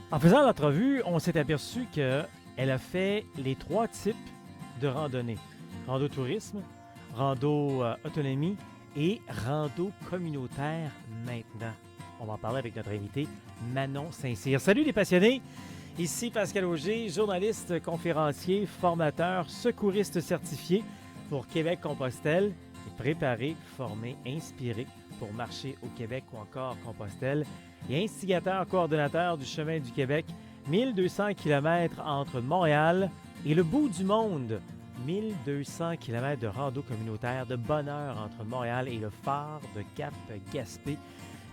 En faisant l'entrevue, on s'est aperçu qu'elle a fait les trois types de randonnée. Rando tourisme, rando autonomie et rando communautaire maintenant. On va en parler avec notre invité Manon Saint-Cyr. Salut les passionnés! Ici Pascal Auger, journaliste, conférencier, formateur, secouriste certifié pour Québec-Compostelle et préparé, formé, inspiré pour marcher au Québec ou encore Compostelle et instigateur coordonnateur du Chemin du Québec, 1200 km entre Montréal et le bout du monde. 1200 km de rando communautaire de bonheur entre Montréal et le phare de Cap-Gaspé.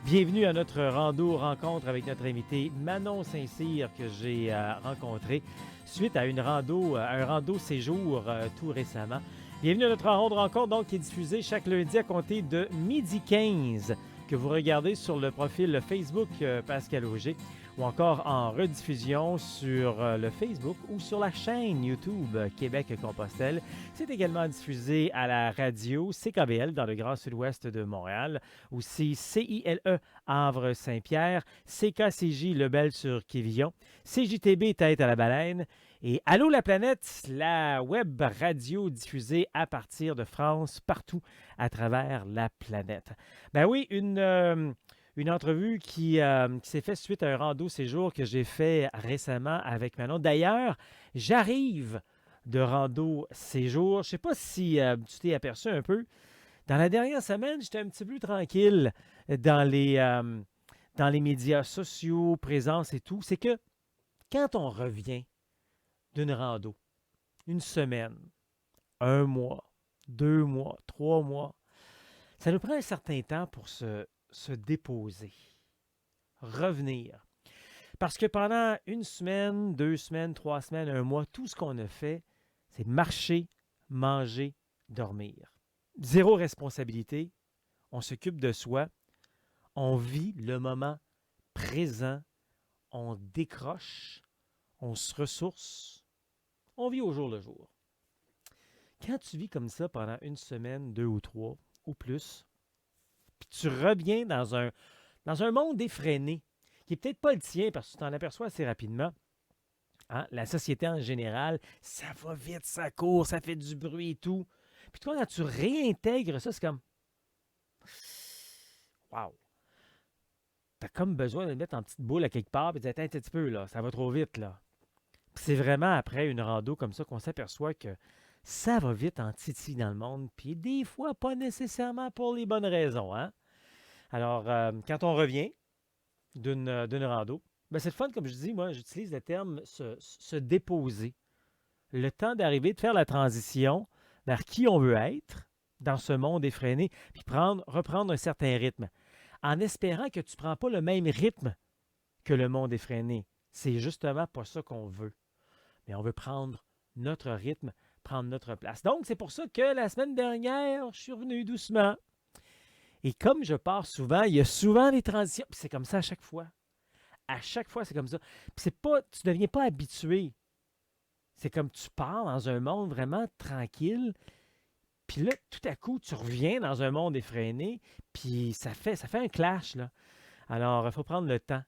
Bienvenue à notre rando rencontre avec notre invité Manon Saint-Cyr que j'ai rencontré suite à un rando séjour tout récemment. Bienvenue à notre rencontre donc qui est diffusée chaque lundi à compter de 12h15 que vous regardez sur le profil Facebook Pascal Auger ou encore en rediffusion sur le Facebook ou sur la chaîne YouTube Québec-Compostelle. C'est également diffusé à la radio CKVL dans le Grand Sud-Ouest de Montréal, aussi CILE Havre-Saint-Pierre, CKCJ Lebel-sur-Quévillon, CJTB Tête à la Baleine et Allô la planète, la web radio diffusée à partir de France partout à travers la planète. Ben oui, une entrevue qui s'est faite suite à un rando séjour que j'ai fait récemment avec Manon. D'ailleurs, j'arrive de rando séjour. Je ne sais pas si tu t'es aperçu un peu. Dans la dernière semaine, j'étais un petit peu tranquille dans les médias sociaux, présence et tout. C'est que quand on revient d'une rando, une semaine, un mois, 2 mois, 3 mois, ça nous prend un certain temps pour se déposer, revenir. Parce que pendant une semaine, 2 semaines, 3 semaines, un mois, tout ce qu'on a fait, c'est marcher, manger, dormir. Zéro responsabilité, on s'occupe de soi, on vit le moment présent, on décroche, on se ressource, on vit au jour le jour. Quand tu vis comme ça pendant une semaine, 2 ou 3 ou plus, puis tu reviens dans un monde effréné, qui n'est peut-être pas le tien parce que tu t'en aperçois assez rapidement. Hein? La société en général, ça va vite, ça court, ça fait du bruit et tout. Puis toi, quand tu réintègres ça, c'est comme waouh! Tu as comme besoin de le mettre en petite boule à quelque part et de dire attends un petit peu, là, ça va trop vite, là. Puis c'est vraiment après une rando comme ça qu'on s'aperçoit que ça va vite en titi dans le monde, puis des fois, pas nécessairement pour les bonnes raisons. Hein? Alors, quand on revient d'une rando, ben c'est le fun, comme je dis, moi, j'utilise le terme se déposer. Le temps d'arriver, de faire la transition vers qui on veut être dans ce monde effréné, puis reprendre un certain rythme, en espérant que tu ne prends pas le même rythme que le monde effréné. C'est justement pas ça qu'on veut. Mais on veut prendre notre rythme, prendre notre place. Donc, c'est pour ça que la semaine dernière, je suis revenu doucement. Et comme je pars souvent, il y a souvent des transitions. Puis c'est comme ça à chaque fois. À chaque fois, c'est comme ça. Puis c'est pas, tu ne deviens pas habitué. C'est comme tu pars dans un monde vraiment tranquille. Puis là, tout à coup, tu reviens dans un monde effréné. Puis ça fait un clash, là. Alors, il faut prendre le temps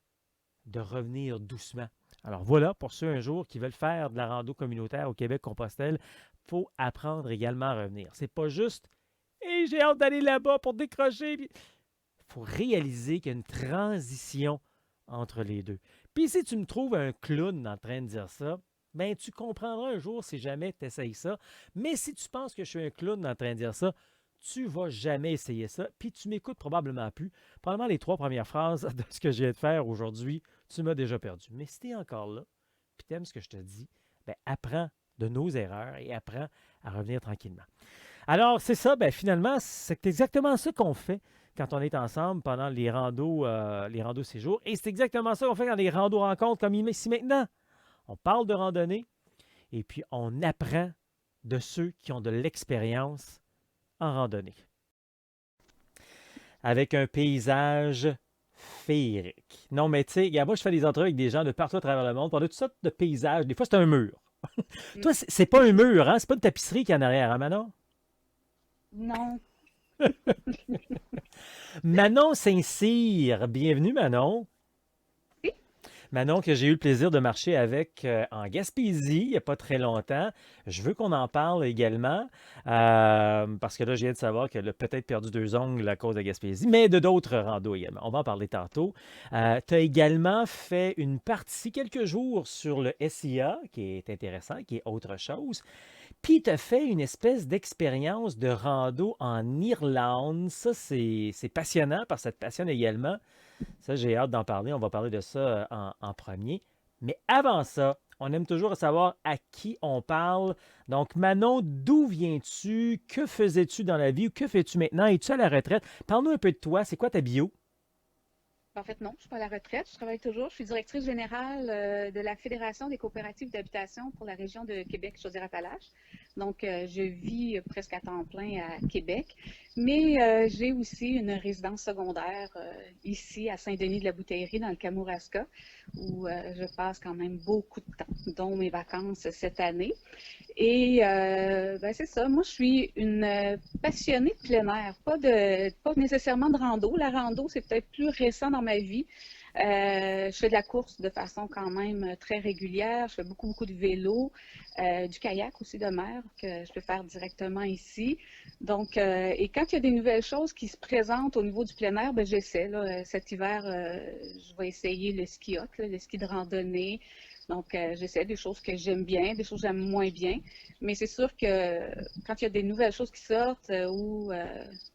de revenir doucement. Alors voilà, pour ceux un jour qui veulent faire de la rando communautaire au Québec-Compostelle, il faut apprendre également à revenir. C'est pas juste hey, j'ai hâte d'aller là-bas pour décrocher. Il faut réaliser qu'il y a une transition entre les deux. Puis si tu me trouves un clown en train de dire ça, ben tu comprendras un jour si jamais tu essayes ça. Mais si tu penses que je suis un clown en train de dire ça, tu vas jamais essayer ça, puis tu m'écoutes probablement plus. Probablement les 3 premières phrases de ce que je viens de faire aujourd'hui, tu m'as déjà perdu. Mais si tu es encore là, puis tu aimes ce que je te dis, ben apprends de nos erreurs et apprends à revenir tranquillement. Alors, c'est ça, ben finalement, c'est exactement ça qu'on fait quand on est ensemble pendant les randos séjours. Et c'est exactement ça qu'on fait quand les randos rencontres comme ici maintenant. On parle de randonnée et puis on apprend de ceux qui ont de l'expérience en randonnée. Avec un paysage féerique. Non, mais tu sais, moi, je fais des entrevues avec des gens de partout à travers le monde. On a toutes sortes de paysages. Des fois, c'est un mur. Toi, c'est pas un mur, hein? C'est pas une tapisserie qui est en arrière, hein, Manon? Non. Manon Saint-Cyr. Bienvenue, Manon. Oui. Manon, que j'ai eu le plaisir de marcher avec en Gaspésie il n'y a pas très longtemps. Je veux qu'on en parle également parce que là, je viens de savoir qu'elle a peut-être perdu deux ongles à cause de Gaspésie, mais de d'autres randos également. On va en parler tantôt. Tu as également fait une partie quelques jours sur le SIA, qui est intéressant, qui est autre chose. Puis tu as fait une espèce d'expérience de rando en Irlande. Ça, c'est passionnant parce que ça te passionne également. Ça, j'ai hâte d'en parler. On va parler de ça en premier. Mais avant ça, on aime toujours savoir à qui on parle. Donc, Manon, d'où viens-tu? Que faisais-tu dans la vie? Ou que fais-tu maintenant? Es-tu à la retraite? Parle-nous un peu de toi. C'est quoi ta bio? En fait, non, je suis pas à la retraite. Je travaille toujours. Je suis directrice générale de la Fédération des coopératives d'habitation pour la région de Québec-Chaudière-Appalaches. Donc, je vis presque à temps plein à Québec. Mais j'ai aussi une résidence secondaire ici à Saint-Denis-de-la-Bouteillerie, dans le Kamouraska, où je passe quand même beaucoup de temps, dont mes vacances cette année. Et ben c'est ça, moi je suis une passionnée de plein air, pas nécessairement de rando. La rando, c'est peut-être plus récent dans ma vie. Je fais de la course de façon quand même très régulière. Je fais beaucoup, beaucoup de vélo, du kayak aussi de mer que je peux faire directement ici. Donc, et quand il y a des nouvelles choses qui se présentent au niveau du plein air, ben j'essaie. Là, cet hiver, je vais essayer le ski hot, là, le ski de randonnée. Donc, j'essaie des choses que j'aime bien, des choses que j'aime moins bien. Mais c'est sûr que quand il y a des nouvelles choses qui sortent où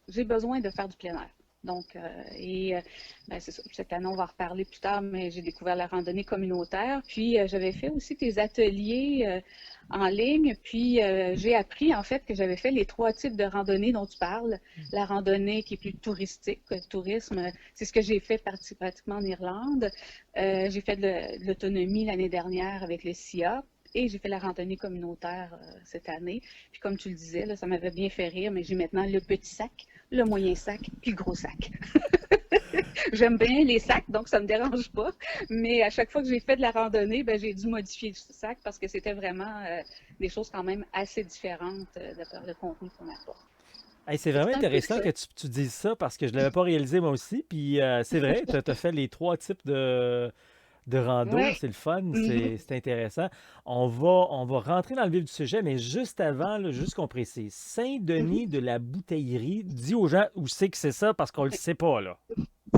j'ai besoin de faire du plein air. Donc, ben, c'est ça. Cette année, on va en reparler plus tard, mais j'ai découvert la randonnée communautaire. Puis, j'avais fait aussi des ateliers en ligne. Puis, j'ai appris en fait que j'avais fait les trois types de randonnée dont tu parles. La randonnée qui est plus touristique, le tourisme, c'est ce que j'ai fait pratiquement en Irlande. J'ai fait de l'autonomie l'année dernière avec le SIA. Et j'ai fait la randonnée communautaire cette année. Puis comme tu le disais, là, ça m'avait bien fait rire, mais j'ai maintenant le petit sac, le moyen sac, puis le gros sac. J'aime bien les sacs, donc ça ne me dérange pas. Mais à chaque fois que j'ai fait de la randonnée, ben, j'ai dû modifier le sac parce que c'était vraiment des choses quand même assez différentes de par le contenu qu'on apporte. Hey, c'est Fait que vraiment c'est un peu intéressant ça. que tu dises ça parce que je ne l'avais pas réalisé moi aussi. Puis c'est vrai, tu as fait les trois types de rando. Ouais. C'est le fun, Mhm. c'est intéressant. On va rentrer dans le vif du sujet, mais juste avant, là, juste qu'on précise, Saint-Denis Mhm. de la Bouteillerie, dis aux gens où c'est que c'est ça parce qu'on ne le sait pas, là.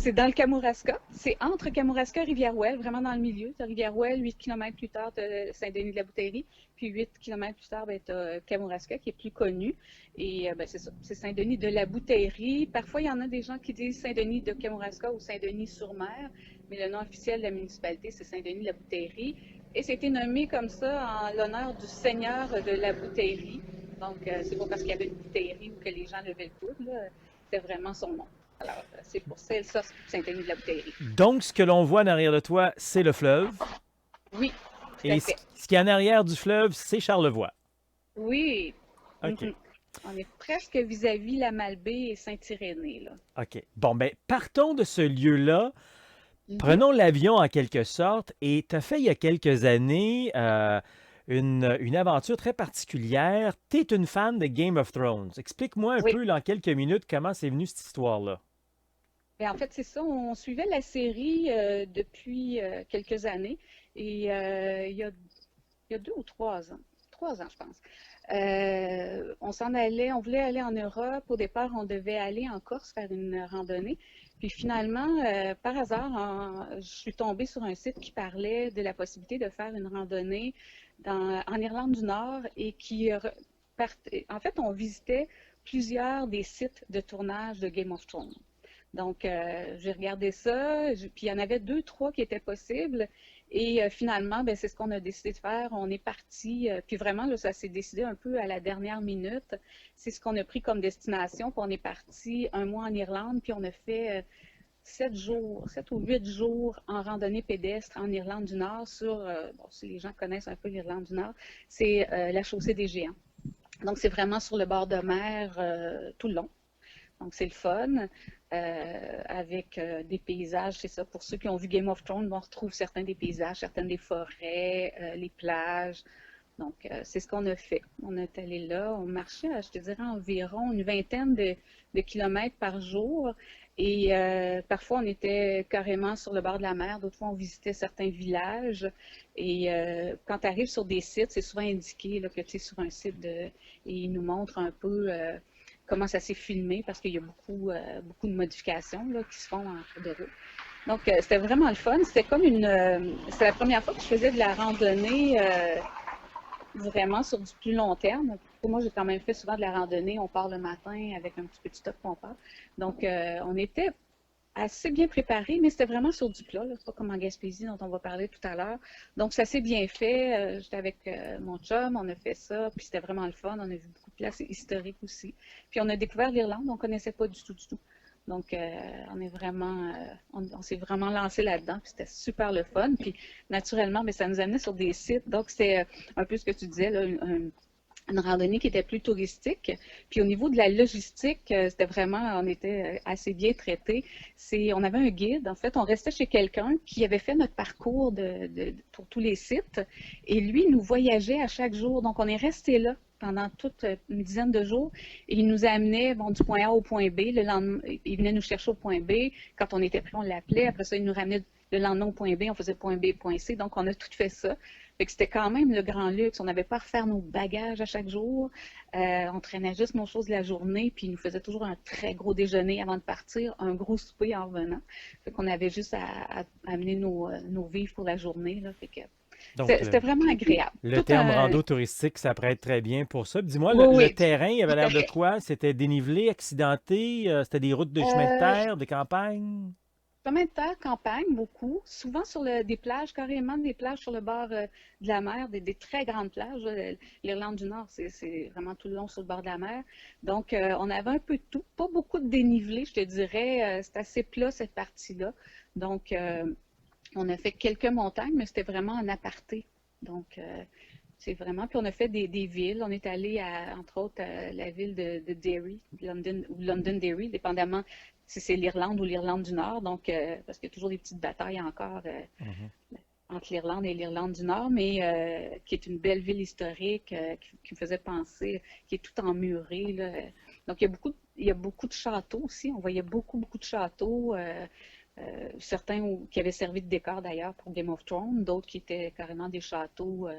C'est dans le Kamouraska. C'est entre Kamouraska et Rivière-Ouelle, vraiment dans le milieu. Tu as Rivière-Ouelle, 8 kilomètres plus tard, tu as Saint-Denis-de-la-Bouteillerie. Puis 8 kilomètres plus tard, tu as Kamouraska, qui est plus connu. Et ben, c'est ça, c'est Saint-Denis-de-la-Bouteillerie. Parfois, il y en a des gens qui disent Saint-Denis-de-Kamouraska ou Saint-Denis-sur-Mer. Mais le nom officiel de la municipalité, c'est Saint-Denis-de-la-Bouteillerie. Et c'était nommé comme ça en l'honneur du seigneur de la bouteillerie. Donc, c'est pas parce qu'il y avait une bouteillerie ou que les gens levaient le coude, là. C'était vraiment son nom. Alors, c'est pour ça, Saint-Denis de la Bouteillerie. Donc, ce que l'on voit en arrière de toi, c'est le fleuve. Oui, tout à Et ce, fait. ce qui est en arrière du fleuve, c'est Charlevoix. Oui. OK. Mhm. On est presque vis-à-vis la Malbaie et Saint-Irénée, là. OK. Bon, ben, partons de ce lieu-là. Mhm. Prenons l'avion en quelque sorte. Et tu as fait il y a quelques années une aventure très particulière. Tu es une fan de Game of Thrones. Explique-moi un Oui. peu, en quelques minutes, comment c'est venu cette histoire-là. Et en fait, c'est ça. On suivait la série depuis quelques années. Et il y a 2 ou 3 ans. 3 ans, je pense. On s'en allait, on voulait aller en Europe. Au départ, on devait aller en Corse faire une randonnée. Puis finalement, par hasard, je suis tombée sur un site qui parlait de la possibilité de faire une randonnée en Irlande du Nord et en fait, on visitait plusieurs des sites de tournage de Game of Thrones. Donc, j'ai regardé ça, puis il y en avait deux, trois qui étaient possibles. Et finalement, ben, c'est ce qu'on a décidé de faire. On est parti, puis vraiment, là, ça s'est décidé un peu à la dernière minute. C'est ce qu'on a pris comme destination. Puis on est parti un mois en Irlande, puis on a fait 7 jours, 7 ou 8 jours en randonnée pédestre en Irlande du Nord sur, bon, si les gens connaissent un peu l'Irlande du Nord, c'est la chaussée des Géants. Donc, c'est vraiment sur le bord de mer tout le long. Donc, c'est le fun. Avec des paysages, c'est ça. Pour ceux qui ont vu Game of Thrones, on retrouve certains des paysages, certaines des forêts, les plages. Donc, c'est ce qu'on a fait. On est allé là, on marchait, je te dirais, environ une vingtaine de kilomètres par jour. Et parfois, on était carrément sur le bord de la mer. D'autres fois, on visitait certains villages. Et quand tu arrives sur des sites, c'est souvent indiqué là, que tu es sur un site et ils nous montrent un peu comment ça s'est filmé parce qu'il y a beaucoup de modifications là, qui se font en cours de route. Donc, c'était vraiment le fun. C'était comme c'était la première fois que je faisais de la randonnée vraiment sur du plus long terme. Moi, j'ai quand même fait souvent de la randonnée. On part le matin avec un petit stop qu'on part. Donc, on était assez bien préparés, mais c'était vraiment sur du plat, là, pas comme en Gaspésie dont on va parler tout à l'heure. Donc, ça s'est bien fait. J'étais avec mon chum, on a fait ça, puis c'était vraiment le fun. On a vu beaucoup de places historiques aussi. Puis, on a découvert l'Irlande, on ne connaissait pas du tout, du tout. Donc, on s'est vraiment lancé là-dedans, puis c'était super le fun. Puis, naturellement, mais ça nous amenait sur des sites. Donc, c'était un peu ce que tu disais, là, une randonnée qui était plus touristique. Puis au niveau de la logistique, c'était vraiment, on était assez bien traités. On avait un guide, en fait, on restait chez quelqu'un qui avait fait notre parcours pour tous les sites et lui nous voyageait à chaque jour. Donc on est resté là pendant toute une dizaine de jours et il nous amenait du point A au point B. Le lendemain, il venait nous chercher au point B. Quand on était prêt, on l'appelait. Après ça, il nous ramenait le lendemain au point B. On faisait point B, point C. Donc on a tout fait ça. Fait que c'était quand même le grand luxe. On n'avait pas à refaire nos bagages à chaque jour. On traînait juste nos choses de la journée, puis il nous faisait toujours un très gros déjeuner avant de partir, un gros souper en revenant. Fait qu'on avait juste à amener nos vivres pour la journée, là. Fait que Donc, c'était vraiment agréable. le terme rando touristique, ça prête très bien pour ça. Dis-moi, Oui, le terrain, il avait tout à l'air de fait. quoi? C'était dénivelé, accidenté? C'était des routes de chemin de Euh, terre, des campagnes? Chemin de terre, campagne, beaucoup. Souvent sur des plages, carrément des plages sur le bord de la mer, des très grandes plages. L'Irlande du Nord, c'est vraiment tout le long sur le bord de la mer. Donc, on avait un peu de tout. Pas beaucoup de dénivelé, je te dirais. C'est assez plat, cette partie-là. Donc, on a fait quelques montagnes, mais c'était vraiment en aparté. Donc, c'est vraiment. Puis on a fait des villes. On est allé entre autres, à la ville de Derry, London, ou Londonderry, dépendamment si c'est l'Irlande ou l'Irlande du Nord. Donc, parce qu'il y a toujours des petites batailles encore Mhm. entre l'Irlande et l'Irlande du Nord, mais qui est une belle ville historique qui me faisait penser, qui est tout emmurée, là. Donc, il y a beaucoup de châteaux aussi. On voyait beaucoup de châteaux. Certains qui avaient servi de décor d'ailleurs pour Game of Thrones, d'autres qui étaient carrément des châteaux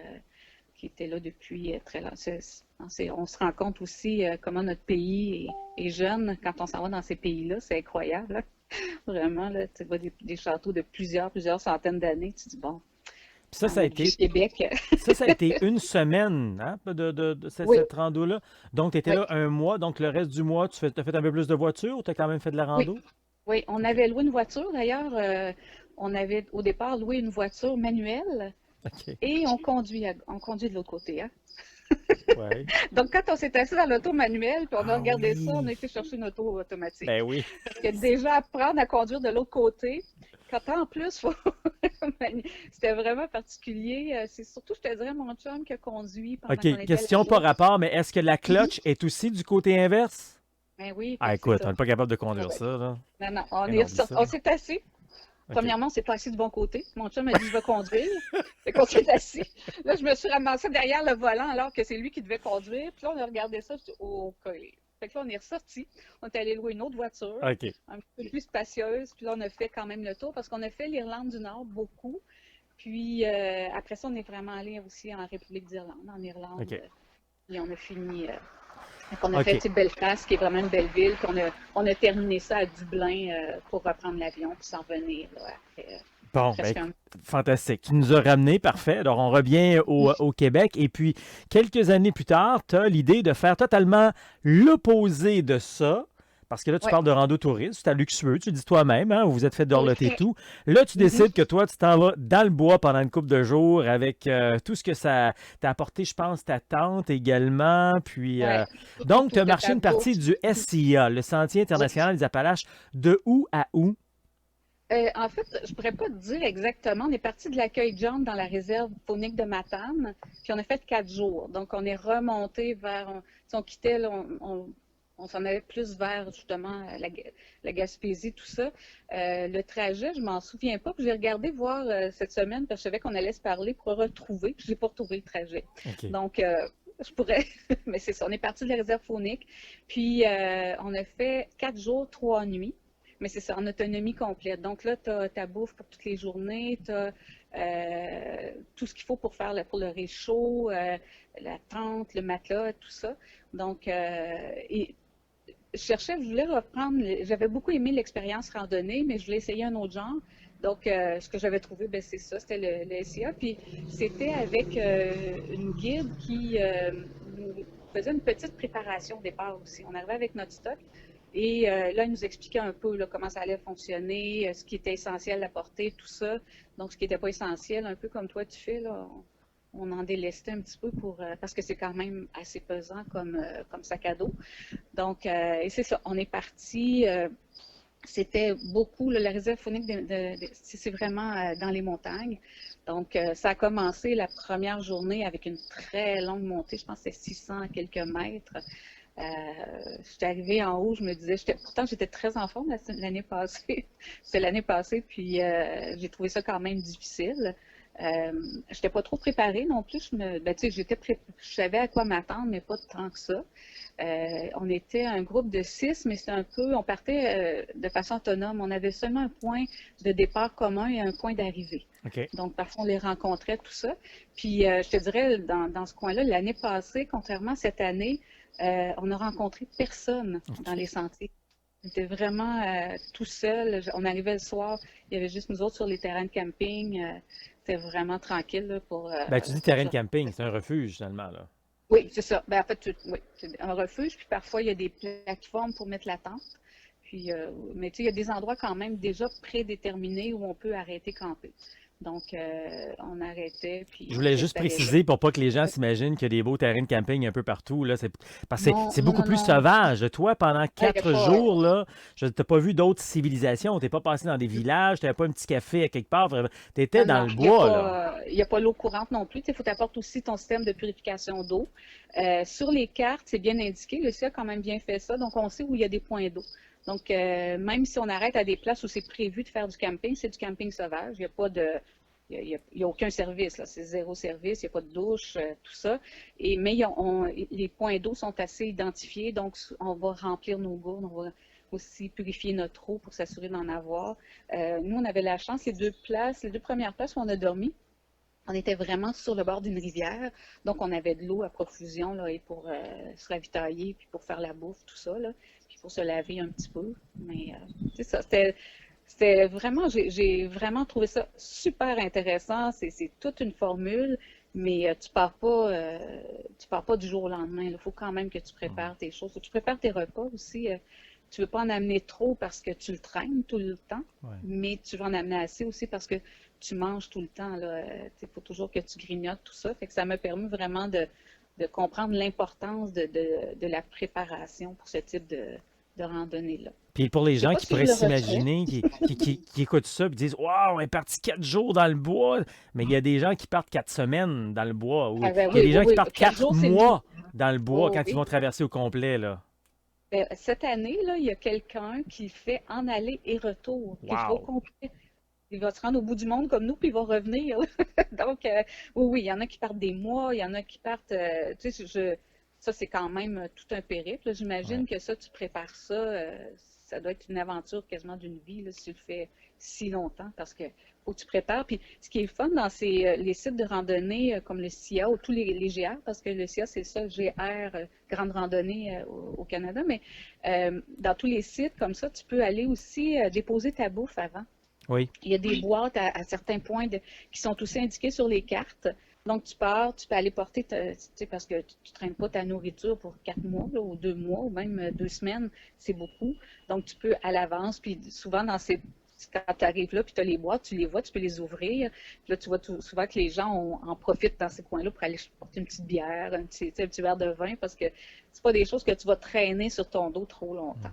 qui étaient là depuis très longtemps. On se rend compte aussi comment notre pays est jeune quand on s'en va dans ces pays-là. C'est incroyable, là. Vraiment, là, tu vois des châteaux de plusieurs centaines d'années. Tu te dis, bon, Puis ça, en mode vieux Québec. ça a été une semaine hein, de Oui, cette rando-là. Donc, tu étais oui, là un mois. Donc, le reste du mois, tu as fait un peu plus de voiture ou tu as quand même fait de la oui, rando? oui. On OK. avait loué une voiture, d'ailleurs. On avait au départ loué une voiture manuelle OK. et on conduit de l'autre côté, hein. Ouais. Donc, quand on s'est assis dans l'auto manuelle, puis on a Ah regardé ça, on a oui. été chercher une auto automatique. Ben oui. Parce que déjà apprendre à conduire de l'autre côté, quand en plus, c'était vraiment particulier. C'est surtout, je te dirais, mon chum qui a conduit pendant qu'on OK. était Question par là-bas. rapport, mais est-ce que la Mhm. clutch est aussi du côté inverse? Ben oui, fait Ah, que c'est écoute, on ça. n'est pas capable de Ah conduire ouais. ça, là. Non, non, Eh non, oublie on ça. s'est assis. OK. Premièrement, on s'est pas assis du bon côté. Mon chum a dit, je vais conduire. Fait qu'on s'est assis. Là, je me suis ramassée derrière le volant alors que c'est lui qui devait conduire. Puis là, on a regardé ça. Je dis, OK. Fait que là, on est ressorti. On est allé louer une autre voiture, OK. un peu plus spacieuse. Puis là, on a fait quand même le tour parce qu'on a fait l'Irlande du Nord beaucoup. Puis après ça, on est vraiment allé aussi en République d'Irlande, en Irlande. OK. Et on a fini. Donc, on a fait OK. tu sais, Belfast, qui est vraiment une belle ville. Puis on a terminé ça à Dublin pour reprendre l'avion puis s'en venir là, après Bon, ben, presque un. fantastique. Tu nous as ramené, parfait. Alors, on revient au Québec. Et puis, quelques années plus tard, tu as l'idée de faire totalement l'opposé de ça. Parce que là, tu Ouais, parles de rando tourisme, c'est à luxueux, tu le dis toi-même, hein, vous vous êtes fait tout à dorloter et fait. tout. Là, tu Mhm. décides que toi, tu t'en vas dans le bois pendant une couple de jours avec tout ce que ça t'a apporté, je pense, ta tante également. Puis, Ouais, donc, tu tout as de marché ta une partie bourse. du SIA, le Sentier Oui. international des Appalaches, de où à où? En fait, je pourrais pas te dire exactement. On est parti de l'accueil John dans la réserve faunique de Matane, puis on a fait 4 jours. Donc, on est remonté vers. Si on quittait, là, on s'en allait plus vers justement la Gaspésie, tout ça. Le trajet, je m'en souviens pas. Puis j'ai regardé voir cette semaine parce que je savais qu'on allait se parler pour retrouver. Puis j'ai pas retrouvé le trajet. OK. Donc, je pourrais, mais c'est ça. On est parti de la réserve faunique. Puis on a fait 4 jours, 3 nuits. Mais c'est ça, en autonomie complète. Donc là, tu as ta bouffe pour toutes les journées, tu as tout ce qu'il faut pour faire pour le réchaud, la tente, le matelas, tout ça. Donc, je voulais reprendre, j'avais beaucoup aimé l'expérience randonnée, mais je voulais essayer un autre genre. Donc, ce que j'avais trouvé, ben, c'est ça, c'était le SIA. Puis, c'était avec une guide qui nous faisait une petite préparation au départ aussi. On arrivait avec notre stock et là, il nous expliquait un peu là, comment ça allait fonctionner, ce qui était essentiel à porter, tout ça. Donc, ce qui n'était pas essentiel, un peu comme toi tu fais, là, on en délestait un petit peu parce que c'est quand même assez pesant comme sac à dos. Donc, et c'est ça, on est parti. C'était beaucoup, là, la réserve faunique, c'est vraiment dans les montagnes. Donc, ça a commencé la première journée avec une très longue montée, je pense que c'était 600 quelques mètres. J'étais arrivée en haut, je me disais, pourtant j'étais très en forme l'année passée. C'était l'année passée, puis j'ai trouvé ça quand même difficile. Je n'étais pas trop préparée non plus. Ben, tu sais, je savais à quoi m'attendre, mais pas tant que ça. On était un groupe de 6, mais c'était on partait de façon autonome. On avait seulement un point de départ commun et un point d'arrivée. OK. Donc, parfois, on les rencontrait, tout ça. Puis, je te dirais, dans ce coin-là, l'année passée, contrairement à cette année, on n'a rencontré personne dans les sentiers. On était vraiment tout seul. On arrivait le soir, il y avait juste nous autres sur les terrains de camping. C'était vraiment tranquille là, Ben, tu dis terrain de camping, c'est un refuge, finalement, là. Oui, c'est ça. Ben, en fait, oui, c'est un refuge. Puis parfois, il y a des plateformes pour mettre la tente. Puis, mais tu sais, il y a des endroits quand même déjà prédéterminés où on peut arrêter camper. Donc, on arrêtait, puis Je on voulais juste s'installait là. préciser pour pas que les gens Oui. s'imaginent qu'il y a des beaux terrains de camping un peu partout, là. Parce que Non, c'est non, beaucoup non, plus non. sauvage. Toi, pendant Il n'y a 4 pas. jours, là, je t'ai pas vu d'autres civilisations. T'es pas passé dans des villages, t'avais pas un petit café à quelque part. T'étais Non, dans non, le bois, là. il y a pas l'eau courante non plus. Il faut t'apporter aussi ton système de purification d'eau. Sur les cartes, c'est bien indiqué. Le CIA a quand même bien fait ça. Donc, on sait où il y a des points d'eau. Donc, même si on arrête à des places où c'est prévu de faire du camping, c'est du camping sauvage. Il n'y a pas de. Il y a aucun service, là. C'est zéro service, il n'y a pas de douche, tout ça. Mais les points d'eau sont assez identifiés, donc on va remplir nos gourdes, on va aussi purifier notre eau pour s'assurer d'en avoir. Nous, on avait la chance, les deux premières places où on a dormi, on était vraiment sur le bord d'une rivière, donc on avait de l'eau à profusion là, et pour se ravitailler, puis pour faire la bouffe, tout ça, là, puis pour se laver un petit peu. Mais c'est ça, c'était vraiment, j'ai vraiment trouvé ça super intéressant. C'est toute une formule, mais tu pars pas du jour au lendemain. Il faut quand même que tu prépares tes choses. Faut que tu prépares tes repas aussi. Tu veux pas en amener trop parce que tu le traînes tout le temps, Ouais. mais tu vas en amener assez aussi parce que tu manges tout le temps, là. Il faut toujours que tu grignotes tout ça. Fait que ça m'a permis vraiment de comprendre l'importance de la préparation pour ce type de randonnée-là. Puis pour les Je sais gens pas qui si je pourraient le referais. s'imaginer, qui écoutent ça, puis disent waouh, on est parti 4 jours dans le bois. Mais il y a des gens qui partent 4 semaines dans le bois. Ou Ah ben il y a oui, des oui, gens qui oui. partent 4 quatre jours, c'est mieux. mois dans le bois Oh quand ils vont oui. traverser au complet, là. Cette année, là, il y a quelqu'un qui fait en aller et retour, qui le fait au Wow! complet. Il va se rendre au bout du monde comme nous, puis il va revenir. Donc, oui, oui, il y en a qui partent des mois, il y en a qui partent. Tu sais, ça, c'est quand même tout un périple. Ouais. J'imagine que ça, tu prépares ça. Ça doit être une aventure quasiment d'une vie, là, si tu le fais si longtemps, parce que faut que tu prépares. Puis, ce qui est fun dans les sites de randonnée comme le SIA ou tous les GR, parce que le SIA, c'est le seul GR, grande randonnée au Canada, mais dans tous les sites comme ça, tu peux aller aussi déposer ta bouffe avant. Oui. Il y a des boîtes à certains points qui sont aussi indiquées sur les cartes. Donc, tu pars, tu peux aller porter, tu sais, parce que tu ne traînes pas ta nourriture pour 4 mois, là, ou 2 mois, ou même 2 semaines, c'est beaucoup. Donc, tu peux à l'avance, puis souvent quand tu arrives là, puis tu as les boîtes, tu les vois, tu peux les ouvrir. Puis là, tu vois souvent que les gens en profitent dans ces coins-là pour aller porter une petite bière, tu sais, un petit verre de vin, parce que c'est pas des choses que tu vas traîner sur ton dos trop longtemps.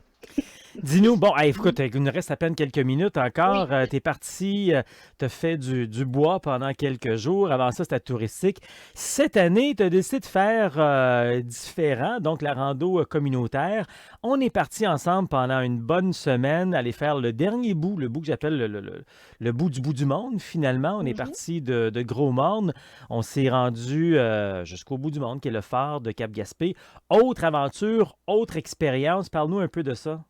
Dis-nous, bon, hey, écoute, il nous reste à peine quelques minutes Oui. encore. Tu es parti, tu as fait du bois pendant quelques jours. Avant ça, c'était touristique. Cette année, tu as décidé de faire différent, donc la rando communautaire. On est parti ensemble pendant une bonne semaine, aller faire le dernier bout, le bout que j'appelle le bout du monde, finalement. On est Mhm. parti de Gros-Morne. On s'est rendu jusqu'au bout du monde, qui est le phare de Cap-Gaspé. Autre aventure, autre expérience. Parle-nous un peu de ça.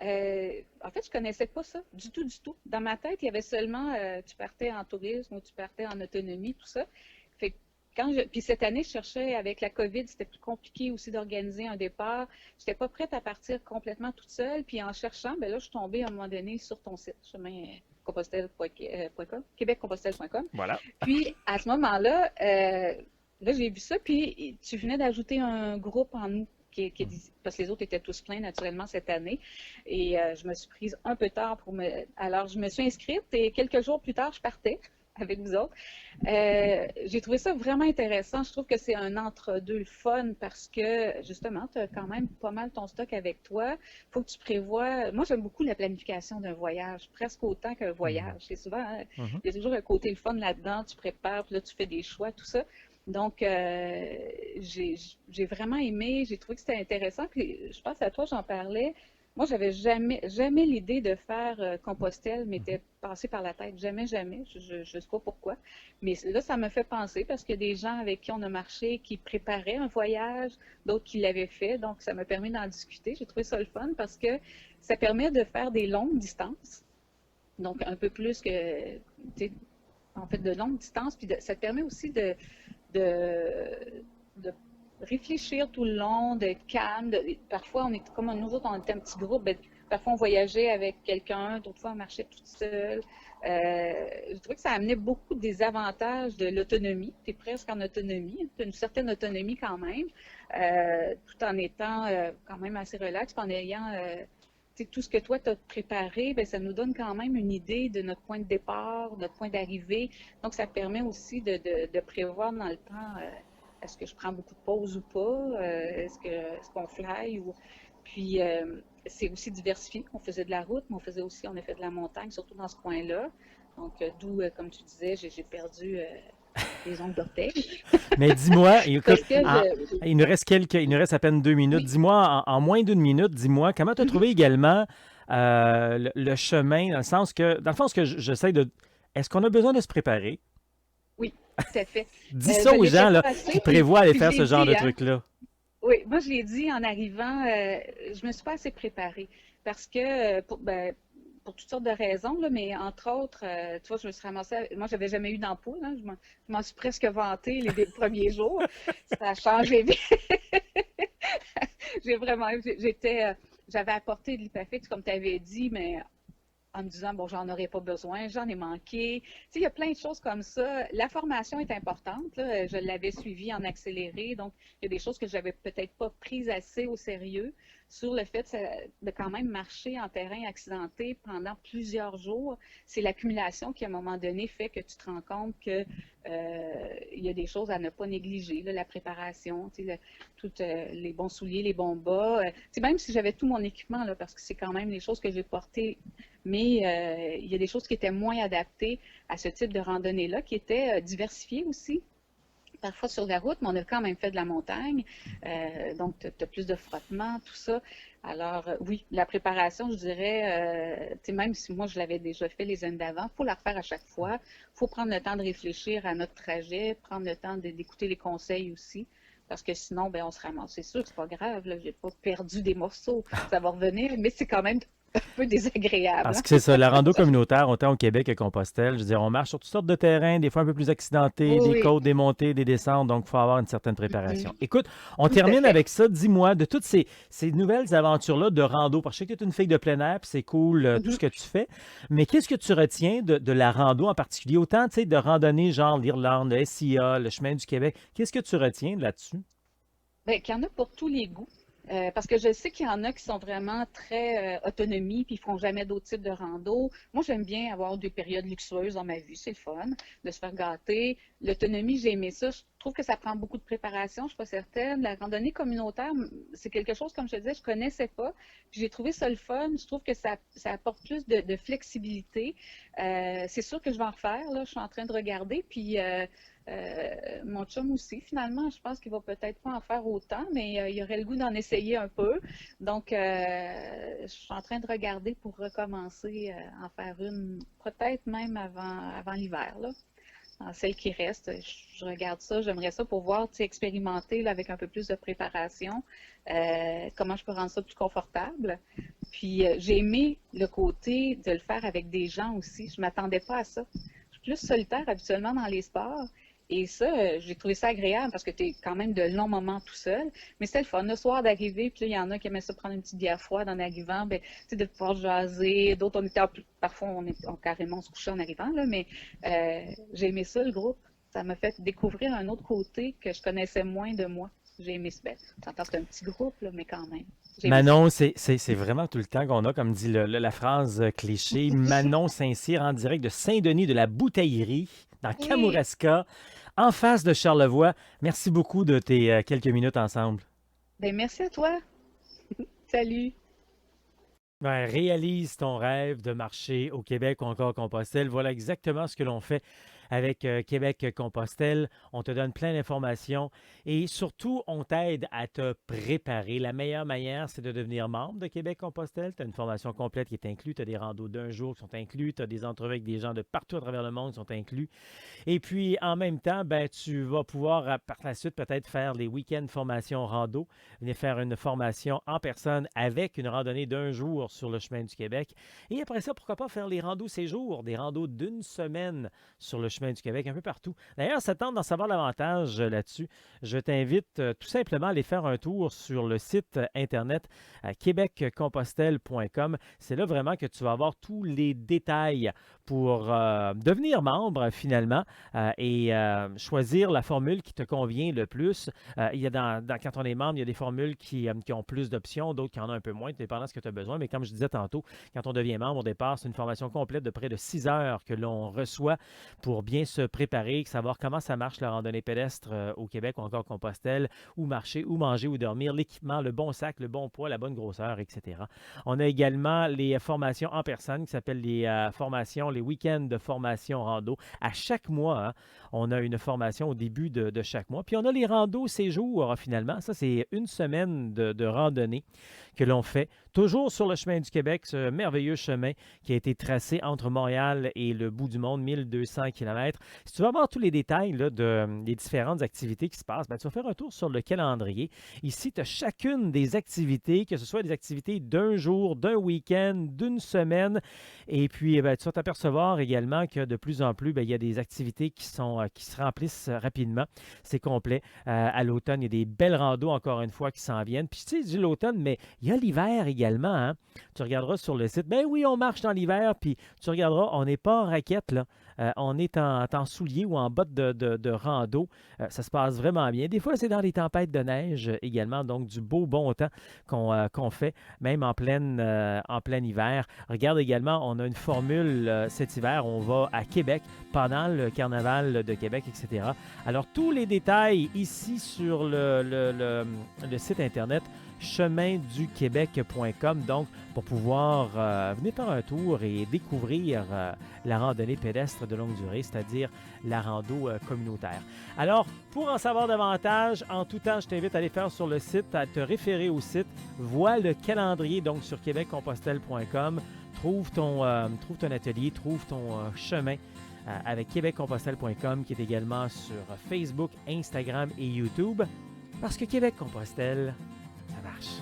En fait, je connaissais pas ça du tout, du tout. Dans ma tête, il y avait seulement tu partais en tourisme ou tu partais en autonomie, tout ça. Fait que puis cette année, je cherchais avec la COVID, c'était plus compliqué aussi d'organiser un départ. J'étais pas prête à partir complètement toute seule. Puis en cherchant, ben là, je suis tombée à un moment donné sur ton site, chemin-compostelle.com, québeccompostelle.com. Voilà. Puis à ce moment-là, là, j'ai vu ça, puis tu venais d'ajouter un groupe en nous. Parce que les autres étaient tous pleins naturellement cette année. Et je me suis prise un peu tard pour me. Alors, je me suis inscrite et quelques jours plus tard, je partais avec vous autres. J'ai trouvé ça vraiment intéressant. Je trouve que c'est un entre-deux fun parce que, justement, tu as quand même pas mal ton stock avec toi. Il faut que tu prévois. Moi, j'aime beaucoup la planification d'un voyage, presque autant qu'un Mhm. voyage. C'est souvent, hein, Mhm. il y a toujours un côté le fun là-dedans. Tu prépares, puis là, tu fais des choix, tout ça. Donc, j'ai j'ai vraiment aimé, j'ai trouvé que c'était intéressant. Puis, je pense à toi, j'en parlais. Moi, j'avais jamais l'idée de faire Compostelle m'était passée par la tête. Jamais, jamais. Je sais pas pourquoi. Mais là, ça me fait penser parce qu'il y a des gens avec qui on a marché qui préparaient un voyage, d'autres qui l'avaient fait. Donc, ça m'a permis d'en discuter. J'ai trouvé ça le fun parce que ça permet de faire des longues distances. Donc, un peu plus que, tu sais, en fait, de longues distances. Puis, ça te permet aussi de réfléchir tout le long, d'être calme. Parfois, on est comme nous autres, on était un petit groupe. Ben, parfois, on voyageait avec quelqu'un, d'autres fois, on marchait toute seule. Je trouvais que ça amenait beaucoup des avantages de l'autonomie. Tu es presque en autonomie. Tu as une certaine autonomie quand même, tout en étant quand même assez relax, en ayant tout ce que toi, tu as préparé, ben, ça nous donne quand même une idée de notre point de départ, notre point d'arrivée. Donc, ça permet aussi de prévoir dans le temps, est-ce que je prends beaucoup de pauses ou pas, est-ce qu'on fly ou... Puis, c'est aussi diversifié. On faisait de la route, mais on a fait de la montagne, surtout dans ce coin-là. Donc, d'où, comme tu disais, j'ai perdu les ongles d'orteil. Mais dis-moi, écoute, Parce que il nous reste à peine 2 minutes. oui, Dis-moi, en moins d'une minute, dis-moi, comment tu as trouvé également le chemin, dans le sens que j'essaie de, est-ce qu'on a besoin de se préparer? oui, tout à fait. Dis ça Je aux l'étais gens là, pas qui assez, prévoient aller puis je faire l'ai ce genre de dit, hein. truc-là. Oui, moi je l'ai dit en arrivant, je me suis pas assez préparée parce que pour toutes sortes de raisons, là, mais entre autres, tu vois, je me suis ramassée, moi j'avais jamais eu d'ampoule, hein, je m'en suis presque vantée les premiers jours. Ça a changé vite. J'ai vraiment, j'étais, j'avais apporté de l'hypafix comme tu avais dit, mais en me disant, bon, j'en aurais pas besoin, j'en ai manqué. Tu sais, il y a plein de choses comme ça. La formation est importante, là. Je l'avais suivie en accéléré, donc il y a des choses que j'avais peut-être pas prises assez au sérieux sur le fait de quand même marcher en terrain accidenté pendant plusieurs jours. C'est l'accumulation qui, à un moment donné, fait que tu te rends compte que il y a des choses à ne pas négliger, là, la préparation, tu sais, toutes les bons souliers, les bons bas. Tu sais, même si j'avais tout mon équipement, là, parce que c'est quand même les choses que j'ai portées, mais il y a des choses qui étaient moins adaptées à ce type de randonnée-là, qui étaient diversifiées aussi. Parfois sur la route, mais on a quand même fait de la montagne, donc tu as plus de frottement, tout ça. Alors oui, la préparation, je dirais, même si moi je l'avais déjà fait les années d'avant, il faut la refaire à chaque fois. Il faut prendre le temps de réfléchir à notre trajet, prendre le temps d'écouter les conseils aussi, parce que sinon, ben, on se ramasse. C'est sûr que c'est pas grave, là, j'ai pas perdu des morceaux, ça va revenir, mais c'est quand même un peu désagréable. Parce Hein? que c'est ça, la rando communautaire, autant au Québec que Compostelle, je veux dire, on marche sur toutes sortes de terrains, des fois un peu plus accidentés, des Oui, côtes, des montées, des descentes, donc il faut avoir une certaine mhm, préparation. Écoute, on tout à termine fait. avec ça. Dis-moi, de toutes ces nouvelles aventures-là de rando, parce que je sais que tu es une fille de plein air, puis c'est cool tout ce Mhm. que tu fais, mais qu'est-ce que tu retiens de la rando en particulier? Autant, tu sais, de randonnée genre l'Irlande, le SIA, le chemin du Québec, qu'est-ce que tu retiens de là-dessus? Ben, qu'il y en a pour tous les goûts. Parce que je sais qu'il y en a qui sont vraiment très autonomie, puis ils font jamais d'autres types de rando. Moi, j'aime bien avoir des périodes luxueuses dans ma vie, c'est le fun, de se faire gâter. L'autonomie, j'ai aimé ça. Je trouve que ça prend beaucoup de préparation, je suis pas certaine. La randonnée communautaire, c'est quelque chose, comme je te disais, je connaissais pas. Puis j'ai trouvé ça le fun. Je trouve que ça apporte plus de flexibilité. C'est sûr que je vais en refaire, là. Je suis en train de regarder, puis mon chum aussi, finalement, je pense qu'il va peut-être pas en faire autant, mais il aurait le goût d'en essayer un peu. Donc, je suis en train de regarder pour recommencer en faire une, peut-être même avant l'hiver, là. Celle qui reste, je regarde ça, j'aimerais ça pour voir, tu sais, expérimenter là, avec un peu plus de préparation, comment je peux rendre ça plus confortable. Puis, j'ai aimé le côté de le faire avec des gens aussi. Je ne m'attendais pas à ça. Je suis plus solitaire habituellement dans les sports. Et ça, j'ai trouvé ça agréable parce que tu es quand même de longs moments tout seul. Mais c'était le fun, le soir d'arriver, puis là, il y en a qui aimaient ça prendre une petite bière froide en arrivant, ben, tu sais, de pouvoir jaser. D'autres, parfois, on carrément se couchait en arrivant, là, mais j'ai aimé ça, le groupe. Ça m'a fait découvrir un autre côté que je connaissais moins de moi. J'ai aimé ça. Ben, t'entends, c'est un petit groupe, là, mais quand même. J'ai aimé ça. Manon, c'est vraiment tout le temps qu'on a, comme dit la phrase cliché, Manon Saint-Cyr en direct de Saint-Denis de la Bouteillerie, dans Oui, Kamouraska, en face de Charlevoix. Merci beaucoup de tes quelques minutes ensemble. ben merci à toi. Salut. Ben, réalise ton rêve de marcher au Québec ou encore Compostelle. Voilà exactement ce que l'on fait avec Québec-Compostelle. On te donne plein d'informations et surtout, on t'aide à te préparer. La meilleure manière, c'est de devenir membre de Québec-Compostelle. Tu as une formation complète qui est inclue. Tu as des randos d'un jour qui sont inclus. Tu as des entrevues avec des gens de partout à travers le monde qui sont inclus. Et puis, en même temps, ben, tu vas pouvoir, par la suite, peut-être faire les week-ends formation rando, venir faire une formation en personne avec une randonnée d'un jour sur le chemin du Québec. Et après ça, pourquoi pas faire les randos séjours, des randos d'une semaine sur le chemin du Québec, un peu partout. D'ailleurs, ça tente d'en savoir davantage là-dessus. Je t'invite tout simplement à aller faire un tour sur le site internet québeccompostelle.com. C'est là vraiment que tu vas avoir tous les détails pour devenir membre finalement et choisir la formule qui te convient le plus. Il y a quand on est membre, il y a des formules qui ont plus d'options, d'autres qui en ont un peu moins, dépendant de ce que tu as besoin. Mais comme je disais tantôt, quand on devient membre, au départ, c'est une formation complète de près de 6 heures que l'on reçoit pour bien se préparer, savoir comment ça marche la randonnée pédestre au Québec ou encore Compostelle, où marcher, où manger, où dormir, l'équipement, le bon sac, le bon poids, la bonne grosseur, etc. On a également les formations en personne qui s'appellent les formations, les week-ends de formation rando. À chaque mois, hein, on a une formation au début de chaque mois. Puis on a les randos séjours, finalement. Ça, c'est une semaine de randonnée que l'on fait, toujours sur le chemin du Québec, ce merveilleux chemin qui a été tracé entre Montréal et le bout du monde, 1200 km. Si tu veux avoir tous les détails là, des différentes activités qui se passent, ben, tu vas faire un tour sur le calendrier. Ici, tu as chacune des activités, que ce soit des activités d'un jour, d'un week-end, d'une semaine. Et puis, ben, tu vas t'apercevoir également que de plus en plus, ben, il y a des activités qui se remplissent rapidement. C'est complet. À l'automne, il y a des belles randos, encore une fois, qui s'en viennent. Puis, tu sais, je dis l'automne, mais il y a l'hiver également. Hein? Tu regarderas sur le site. Ben oui, on marche dans l'hiver. Puis, tu regarderas, on n'est pas en raquette, là. On est en souliers ou en bottes de rando. Ça se passe vraiment bien. Des fois, c'est dans les tempêtes de neige également. Donc, du beau, bon temps qu'on fait, même en plein hiver. Regarde également, on a une formule cet hiver. On va à Québec pendant le carnaval de Québec, etc. Alors, tous les détails ici sur le site Internet cheminduquebec.com, donc pour pouvoir venir faire un tour et découvrir la randonnée pédestre de longue durée, c'est-à-dire la rando communautaire. Alors, pour en savoir davantage, en tout temps, je t'invite à aller faire sur le site, à te référer au site, vois le calendrier donc sur québeccompostelle.com, trouve ton atelier, trouve ton chemin avec québeccompostelle.com qui est également sur Facebook, Instagram et YouTube, parce que Québec-Compostelle, ça marche.